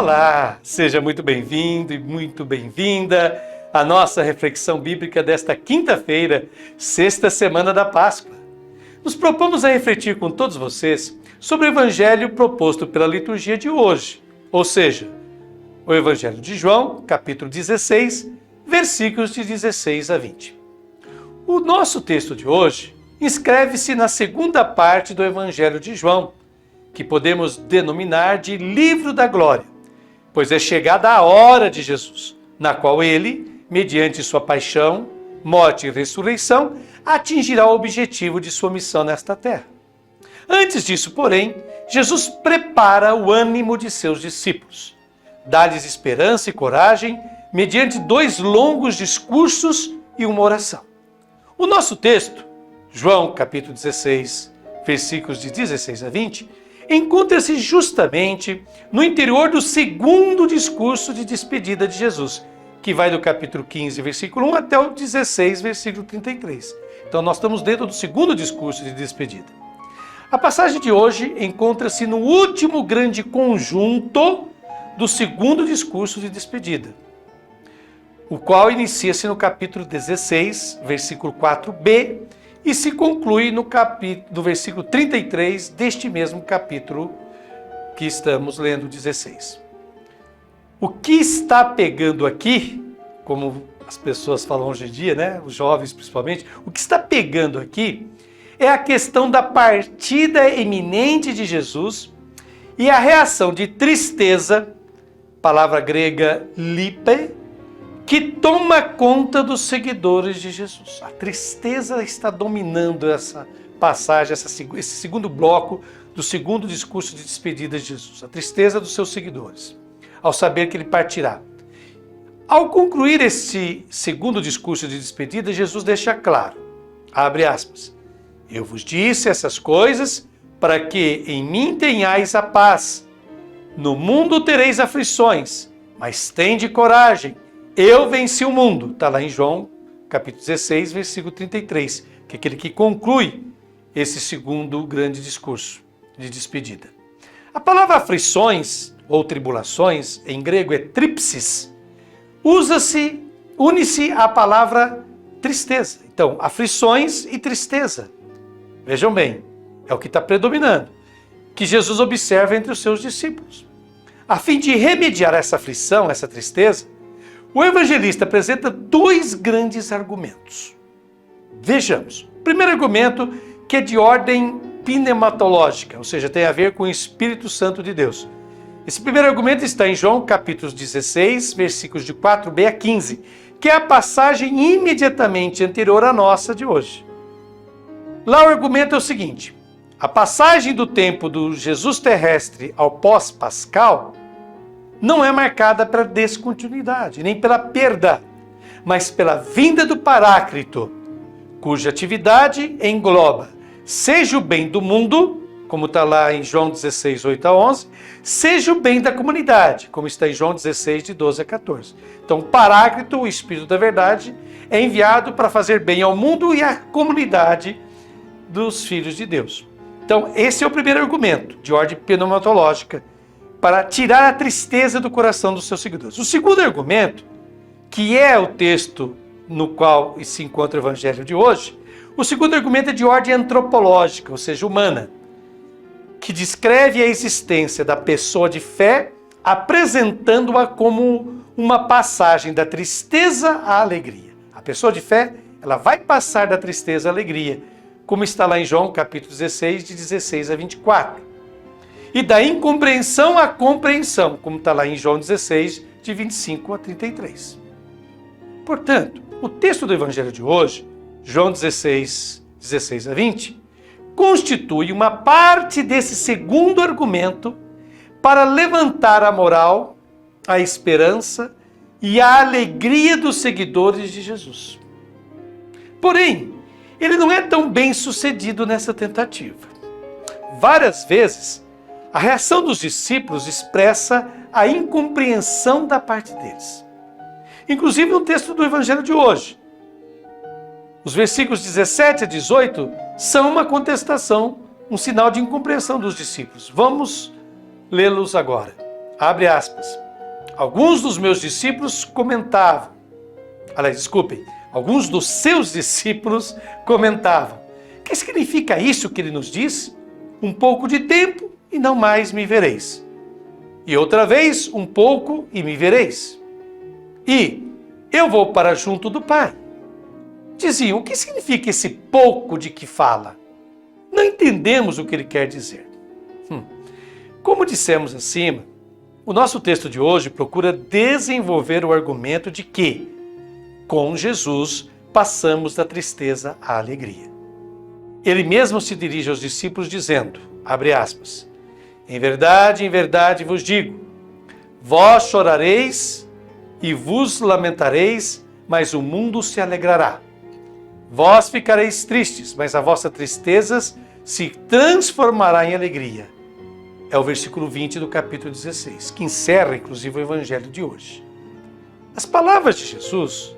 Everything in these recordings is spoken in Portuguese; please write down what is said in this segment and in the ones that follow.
Olá, seja muito bem-vindo e muito bem-vinda à nossa reflexão bíblica desta quinta-feira, sexta semana da Páscoa. Nos propomos a refletir com todos vocês sobre o evangelho proposto pela liturgia de hoje, ou seja, o Evangelho de João, capítulo 16, versículos de 16 a 20. O nosso texto de hoje inscreve-se na segunda parte do Evangelho de João, que podemos denominar de Livro da Glória, pois é chegada a hora de Jesus, na qual ele, mediante sua paixão, morte e ressurreição, atingirá o objetivo de sua missão nesta terra. Antes disso, porém, Jesus prepara o ânimo de seus discípulos, dá-lhes esperança e coragem mediante 2 longos discursos e uma oração. O nosso texto, João capítulo 16, versículos de 16 a 20, encontra-se justamente no interior do segundo discurso de despedida de Jesus, que vai do capítulo 15, versículo 1 até o 16, versículo 33. Então nós estamos dentro do segundo discurso de despedida. A passagem de hoje encontra-se no último grande conjunto do segundo discurso de despedida, o qual inicia-se no capítulo 16, versículo 4b, e se conclui no versículo 33 deste mesmo capítulo que estamos lendo, 16. O que está pegando aqui, como as pessoas falam hoje em dia, né? Os jovens principalmente, o que está pegando aqui é a questão da partida iminente de Jesus e a reação de tristeza, palavra grega lipe, que toma conta dos seguidores de Jesus. A tristeza está dominando essa passagem, esse segundo bloco do segundo discurso de despedida de Jesus. A tristeza dos seus seguidores, ao saber que ele partirá. Ao concluir esse segundo discurso de despedida, Jesus deixa claro, abre aspas, eu vos disse essas coisas para que em mim tenhais a paz. No mundo tereis aflições, mas tende coragem. Eu venci o mundo. Está lá em João, capítulo 16, versículo 33, que é aquele que conclui esse segundo grande discurso de despedida. A palavra aflições ou tribulações, em grego é tripsis, une-se à palavra tristeza. Então, aflições e tristeza. Vejam bem, é o que está predominando, que Jesus observa entre os seus discípulos. A fim de remediar essa aflição, essa tristeza, o evangelista apresenta 2 grandes argumentos. Vejamos. O primeiro argumento, que é de ordem pneumatológica, ou seja, tem a ver com o Espírito Santo de Deus. Esse primeiro argumento está em João capítulo 16, versículos de 4b a 15, que é a passagem imediatamente anterior à nossa de hoje. Lá o argumento é o seguinte: a passagem do tempo do Jesus terrestre ao pós-pascal não é marcada pela descontinuidade, nem pela perda, mas pela vinda do Paráclito, cuja atividade engloba seja o bem do mundo, como está lá em João 16, 8 a 11, seja o bem da comunidade, como está em João 16, de 12 a 14. Então o Paráclito, o Espírito da Verdade, é enviado para fazer bem ao mundo e à comunidade dos filhos de Deus. Então esse é o primeiro argumento, de ordem pneumatológica, para tirar a tristeza do coração dos seus seguidores. O segundo argumento, que é o texto no qual se encontra o evangelho de hoje, o segundo argumento é de ordem antropológica, ou seja, humana, que descreve a existência da pessoa de fé, apresentando-a como uma passagem da tristeza à alegria. A pessoa de fé, ela vai passar da tristeza à alegria, como está lá em João capítulo 16, de 16 a 24. E da incompreensão à compreensão, como está lá em João 16, de 25 a 33. Portanto, o texto do Evangelho de hoje, João 16, 16 a 20, constitui uma parte desse segundo argumento para levantar a moral, a esperança e a alegria dos seguidores de Jesus. Porém, ele não é tão bem sucedido nessa tentativa. Várias vezes, a reação dos discípulos expressa a incompreensão da parte deles. Inclusive no texto do Evangelho de hoje. Os versículos 17 a 18 são uma contestação, um sinal de incompreensão dos discípulos. Vamos lê-los agora. abre aspas, alguns dos meus discípulos comentavam, alguns dos seus discípulos comentavam, o que significa isso que ele nos diz? Um pouco de tempo e não mais me vereis. E outra vez, um pouco e me vereis. E eu vou para junto do Pai. Diziam, o que significa esse pouco de que fala? Não entendemos o que ele quer dizer. Como dissemos acima, o nosso texto de hoje procura desenvolver o argumento de que, com Jesus, passamos da tristeza à alegria. Ele mesmo se dirige aos discípulos dizendo, abre aspas, em verdade vos digo, vós chorareis e vos lamentareis, mas o mundo se alegrará. Vós ficareis tristes, mas a vossa tristeza se transformará em alegria. É o versículo 20 do capítulo 16, que encerra, inclusive, o evangelho de hoje. As palavras de Jesus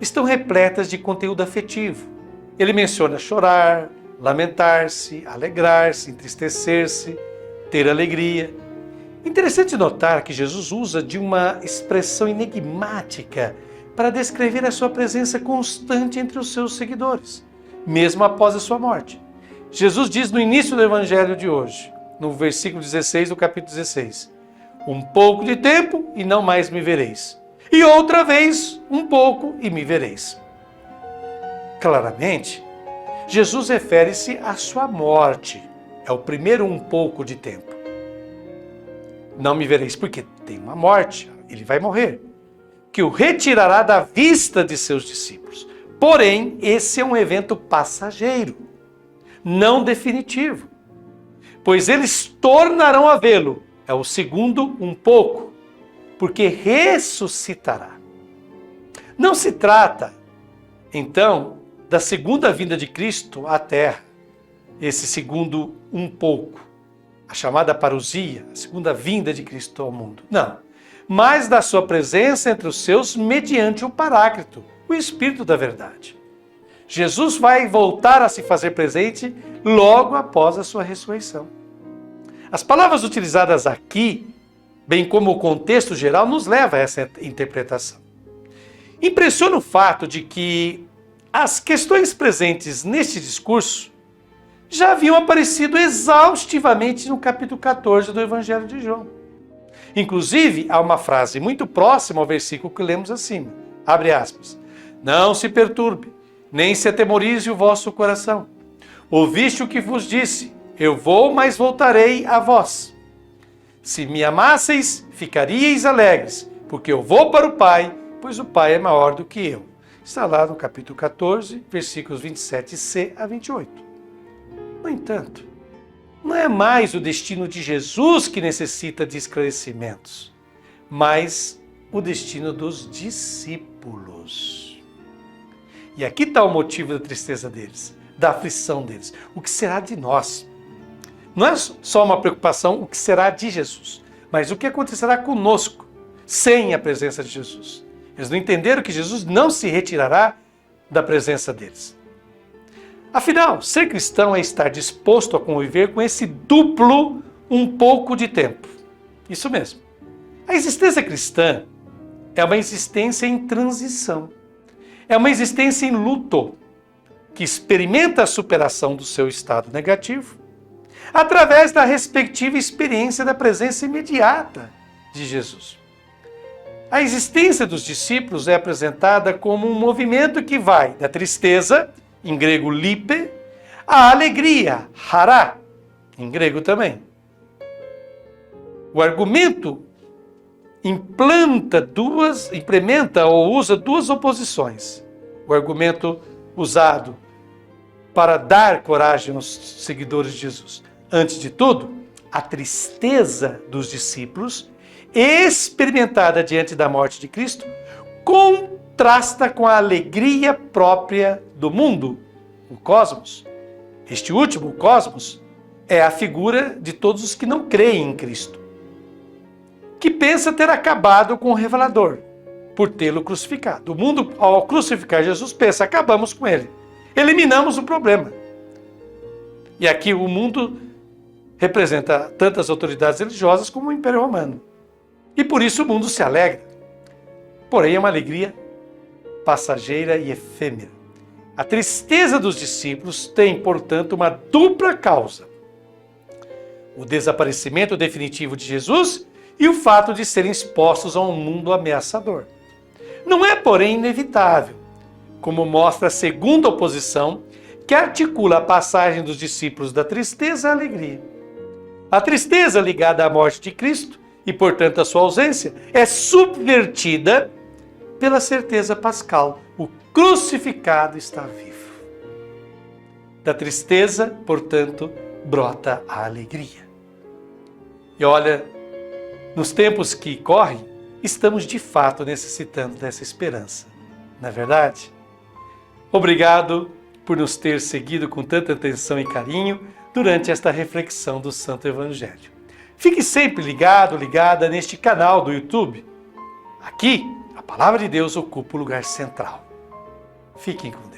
estão repletas de conteúdo afetivo. Ele menciona chorar, lamentar-se, alegrar-se, entristecer-se, ter alegria. Interessante notar que Jesus usa de uma expressão enigmática para descrever a sua presença constante entre os seus seguidores, mesmo após a sua morte. Jesus diz no início do evangelho de hoje, no versículo 16 do capítulo 16, um pouco de tempo e não mais me vereis. E outra vez, um pouco e me vereis. Claramente, Jesus refere-se à sua morte. É o primeiro um pouco de tempo. Não me vereis, porque tem uma morte, ele vai morrer, que o retirará da vista de seus discípulos. Porém, esse é um evento passageiro, não definitivo, pois eles tornarão a vê-lo. É o segundo um pouco, porque ressuscitará. Não se trata, então, da segunda vinda de Cristo à Terra, esse segundo um pouco, a chamada parousia, a segunda vinda de Cristo ao mundo. Não, mas da sua presença entre os seus mediante o Paráclito, o Espírito da verdade. Jesus vai voltar a se fazer presente logo após a sua ressurreição. As palavras utilizadas aqui, bem como o contexto geral, nos leva a essa interpretação. Impressiona o fato de que as questões presentes neste discurso já haviam aparecido exaustivamente no capítulo 14 do Evangelho de João. Inclusive, há uma frase muito próxima ao versículo que lemos acima. Abre aspas. Não se perturbe, nem se atemorize o vosso coração. Ouviste o que vos disse, eu vou, mas voltarei a vós. Se me amasseis, ficaríeis alegres, porque eu vou para o Pai, pois o Pai é maior do que eu. Está lá no capítulo 14, versículos 27c a 28. No entanto, não é mais o destino de Jesus que necessita de esclarecimentos, mas o destino dos discípulos. E aqui está o motivo da tristeza deles, da aflição deles. O que será de nós? Não é só uma preocupação o que será de Jesus, mas o que acontecerá conosco sem a presença de Jesus. Eles não entenderam que Jesus não se retirará da presença deles. Afinal, ser cristão é estar disposto a conviver com esse duplo um pouco de tempo. Isso mesmo. A existência cristã é uma existência em transição. É uma existência em luto, que experimenta a superação do seu estado negativo através da respectiva experiência da presença imediata de Jesus. A existência dos discípulos é apresentada como um movimento que vai da tristeza, em grego lipe, à alegria, hará, em grego também. O argumento implementa ou usa duas oposições. O argumento usado para dar coragem aos seguidores de Jesus. Antes de tudo, a tristeza dos discípulos, experimentada diante da morte de Cristo, contrasta com a alegria própria do mundo, o cosmos. Este último, o cosmos, é a figura de todos os que não creem em Cristo, que pensa ter acabado com o revelador, por tê-lo crucificado. O mundo, ao crucificar Jesus, pensa, acabamos com ele, eliminamos o problema. E aqui o mundo representa tanto as autoridades religiosas como o Império Romano. e por isso o mundo se alegra. Porém, é uma alegria passageira e efêmera. A tristeza dos discípulos tem, portanto, uma dupla causa: o desaparecimento definitivo de Jesus e o fato de serem expostos a um mundo ameaçador. Não é, porém, inevitável, como mostra a segunda oposição, que articula a passagem dos discípulos da tristeza à alegria. A tristeza ligada à morte de Cristo, e portanto a sua ausência, é subvertida pela certeza pascal: o crucificado está vivo. Da tristeza, portanto, brota a alegria. E olha, nos tempos que correm, estamos de fato necessitando dessa esperança, não é verdade? Obrigado por nos ter seguido com tanta atenção e carinho durante esta reflexão do Santo Evangelho. Fique sempre ligado, ligada neste canal do YouTube. Aqui, a Palavra de Deus ocupa o lugar central. Fiquem com Deus.